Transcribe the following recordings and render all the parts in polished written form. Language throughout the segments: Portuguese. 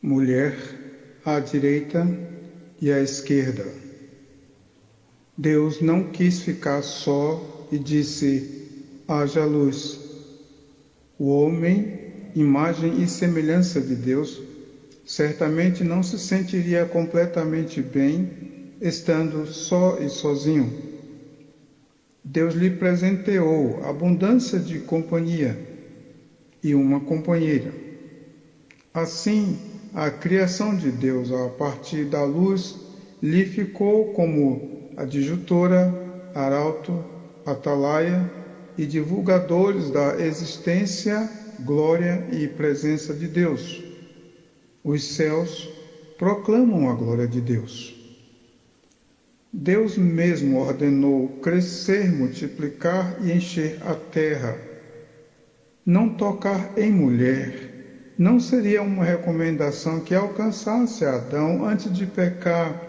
mulher à direita e à esquerda. Deus não quis ficar só e disse: haja luz. O homem, imagem e semelhança de Deus, certamente não se sentiria completamente bem estando só e sozinho. Deus lhe presenteou abundância de companhia e uma companheira. Assim, a criação de Deus a partir da luz lhe ficou como adjutora, arauto, atalaia e divulgadores da existência, glória e presença de Deus. Os céus proclamam a glória de Deus. Deus mesmo ordenou crescer, multiplicar e encher a terra. Não tocar em mulher não seria uma recomendação que alcançasse Adão antes de pecar,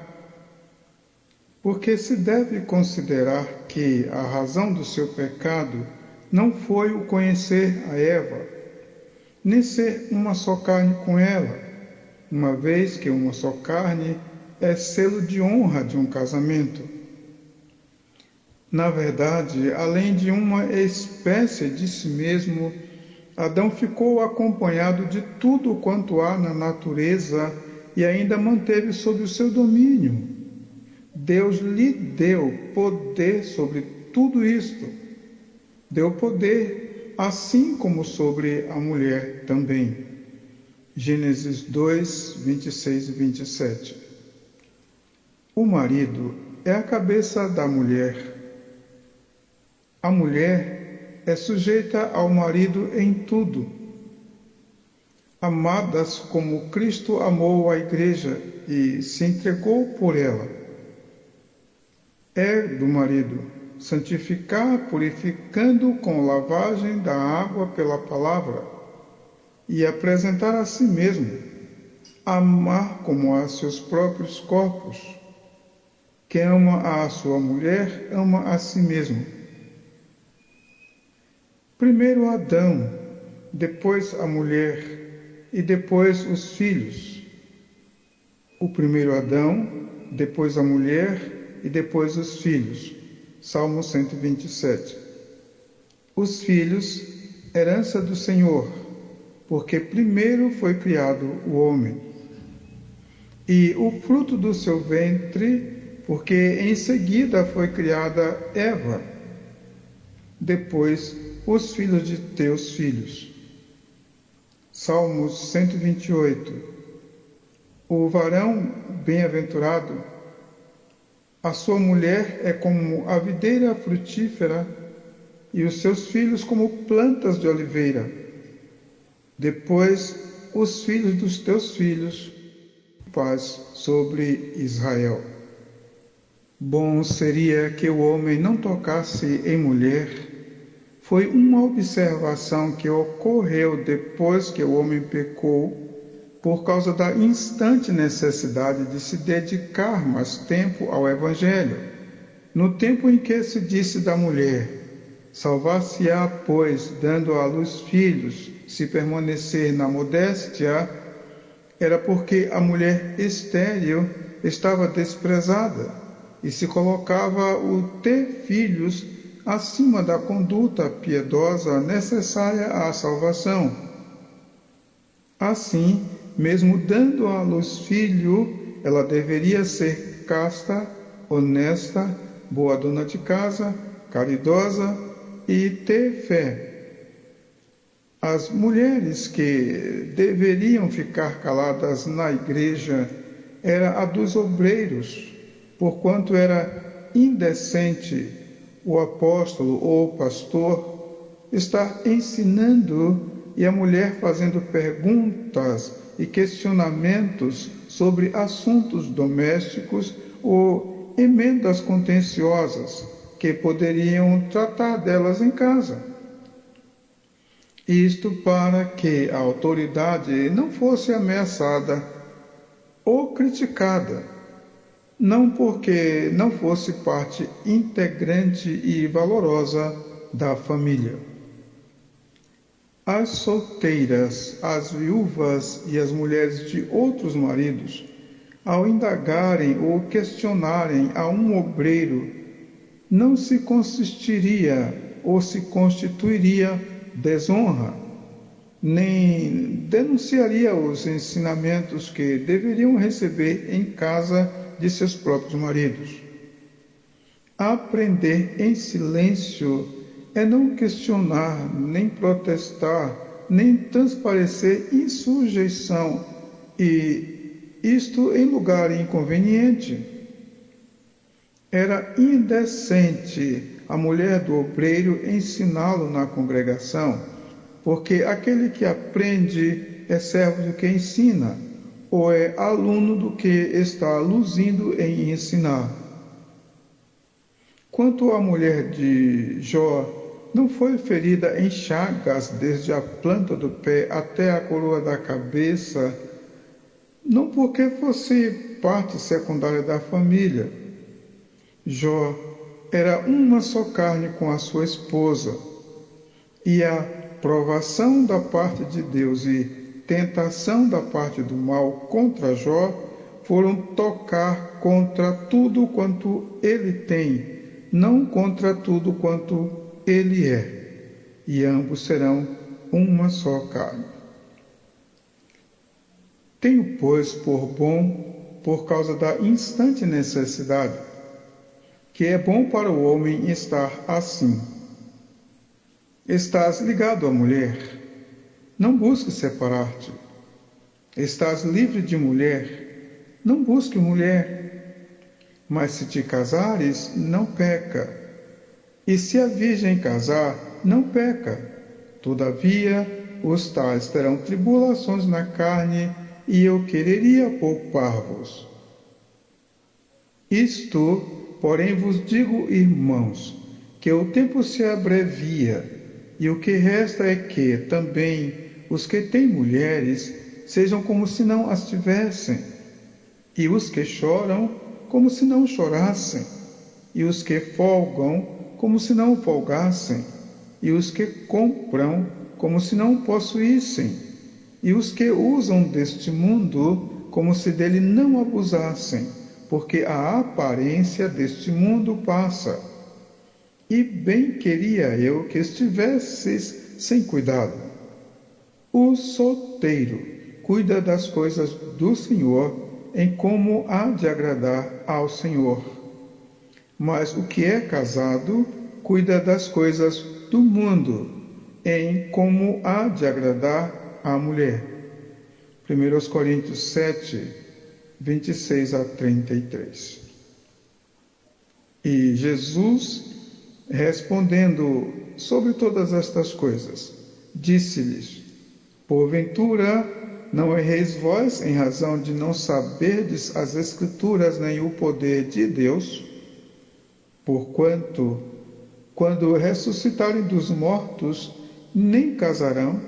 porque se deve considerar que a razão do seu pecado não foi o conhecer a Eva, nem ser uma só carne com ela, uma vez que uma só carne é selo de honra de um casamento. Na verdade, além de uma espécie de si mesmo, Adão ficou acompanhado de tudo quanto há na natureza e ainda manteve sob o seu domínio. Deus lhe deu poder sobre tudo isto. Deu poder, assim como sobre a mulher também. Gênesis 2, 26 e 27. O marido é a cabeça da mulher. A mulher é sujeita ao marido em tudo. Amadas como Cristo amou a igreja e se entregou por ela. É do marido santificar, purificando com lavagem da água pela palavra e apresentar a si mesmo, amar como a seus próprios corpos. Quem ama a sua mulher, ama a si mesmo. Primeiro Adão, depois a mulher e depois os filhos. O primeiro Adão, depois a mulher e depois os filhos. Salmo 127. Os filhos, herança do Senhor, porque primeiro foi criado o homem. E o fruto do seu ventre, porque em seguida foi criada Eva. Depois, os filhos de teus filhos. Salmos 128. O varão bem-aventurado, a sua mulher é como a videira frutífera e os seus filhos como plantas de oliveira. Depois, os filhos dos teus filhos, paz sobre Israel. Bom seria que o homem não tocasse em mulher. Foi uma observação que ocorreu depois que o homem pecou, por causa da instante necessidade de se dedicar mais tempo ao Evangelho. No tempo em que se disse da mulher: salvar-se-á, pois, dando à luz filhos, se permanecer na modéstia, era porque a mulher estéril estava desprezada e se colocava o ter filhos acima da conduta piedosa necessária à salvação. Assim, mesmo dando à luz filho, ela deveria ser casta, honesta, boa dona de casa, caridosa e ter fé. As mulheres que deveriam ficar caladas na igreja era a dos obreiros, porquanto era indecente o apóstolo ou o pastor estar ensinando e a mulher fazendo perguntas e questionamentos sobre assuntos domésticos ou emendas contenciosas que poderiam tratar delas em casa. Isto para que a autoridade não fosse ameaçada ou criticada, não porque não fosse parte integrante e valorosa da família. As solteiras, as viúvas e as mulheres de outros maridos, ao indagarem ou questionarem a um obreiro, não se consistiria ou se constituiria desonra, nem denunciaria os ensinamentos que deveriam receber em casa de seus próprios maridos. Aprender em silêncio é não questionar, nem protestar, nem transparecer insujeição, e isto em lugar inconveniente. Era indecente a mulher do obreiro ensiná-lo na congregação, porque aquele que aprende é servo do que ensina, ou é aluno do que está luzindo em ensinar. Quanto à mulher de Jó, não foi ferida em chagas desde a planta do pé até a coroa da cabeça, não porque fosse parte secundária da família. Jó era uma só carne com a sua esposa, e a provação da parte de Deus e tentação da parte do mal contra Jó foram tocar contra tudo quanto ele tem, não contra tudo quanto ele é, e ambos serão uma só carne. Tenho, pois, por bom, por causa da instante necessidade, que é bom para o homem estar assim. Estás ligado à mulher, não busque separar-te. Estás livre de mulher, não busque mulher. Mas se te casares, não peca. E se a virgem casar, não peca. Todavia, os tais terão tribulações na carne, e eu quereria poupar-vos. Isto, porém, vos digo, irmãos, que o tempo se abrevia, e o que resta é que, também, os que têm mulheres, sejam como se não as tivessem, e os que choram, como se não chorassem, e os que folgam, como se não folgassem, e os que compram, como se não possuíssem, e os que usam deste mundo, como se dele não abusassem, porque a aparência deste mundo passa. E bem queria eu que estivesses sem cuidado. O solteiro cuida das coisas do Senhor, em como há de agradar ao Senhor. Mas o que é casado cuida das coisas do mundo, em como há de agradar à mulher. 1 Coríntios 7, 26 a 33. E Jesus, respondendo sobre todas estas coisas, disse-lhes: porventura não erreis vós em razão de não saberdes as Escrituras nem o poder de Deus? Porquanto, quando ressuscitarem dos mortos, nem casarão,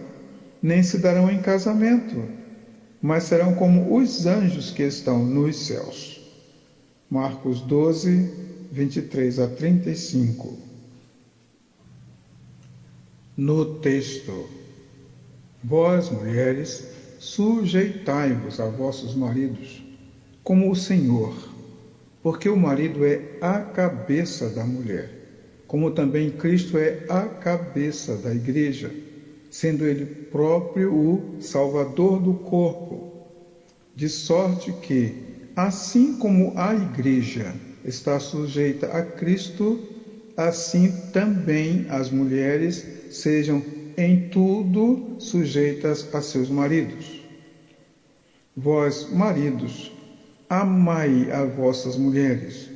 nem se darão em casamento, mas serão como os anjos que estão nos céus. Marcos 12, 23 a 35. No texto: vós, mulheres, sujeitai-vos a vossos maridos, como o Senhor, porque o marido é a cabeça da mulher, como também Cristo é a cabeça da igreja, sendo ele próprio o Salvador do corpo, de sorte que, assim como a igreja está sujeita a Cristo, assim também as mulheres sejam em tudo sujeitas a seus maridos. Vós, maridos, amai as vossas mulheres,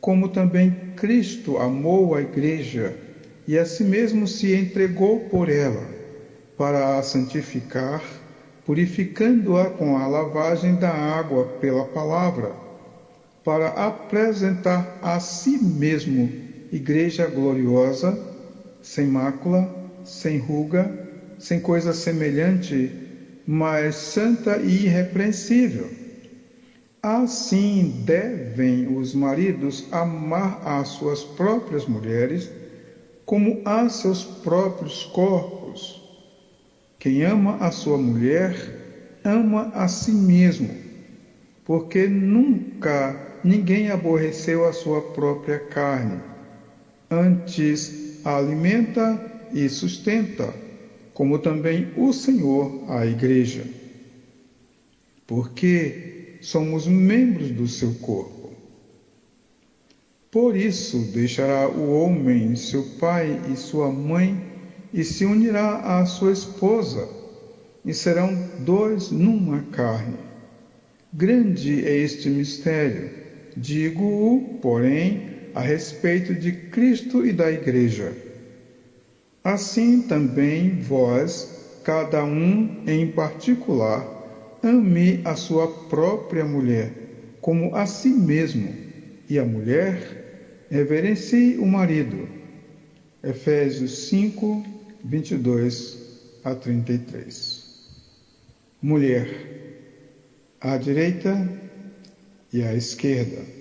como também Cristo amou a igreja e a si mesmo se entregou por ela, para a santificar, purificando-a com a lavagem da água pela palavra, para apresentar a si mesmo igreja gloriosa, sem mácula, sem ruga, sem coisa semelhante, mas santa e irrepreensível. Assim devem os maridos amar as suas próprias mulheres, como a seus próprios corpos. Quem ama a sua mulher, ama a si mesmo, porque nunca ninguém aborreceu a sua própria carne. Antes a alimenta e sustenta, como também o Senhor a igreja. Porque somos membros do seu corpo. Por isso deixará o homem seu pai e sua mãe, e se unirá à sua esposa, e serão dois numa carne. Grande é este mistério, digo-o, porém, a respeito de Cristo e da Igreja. Assim também vós, cada um em particular, ame a sua própria mulher, como a si mesmo, e a mulher reverencie o marido. Efésios 5, 22 a 33. Mulher, à direita e à esquerda.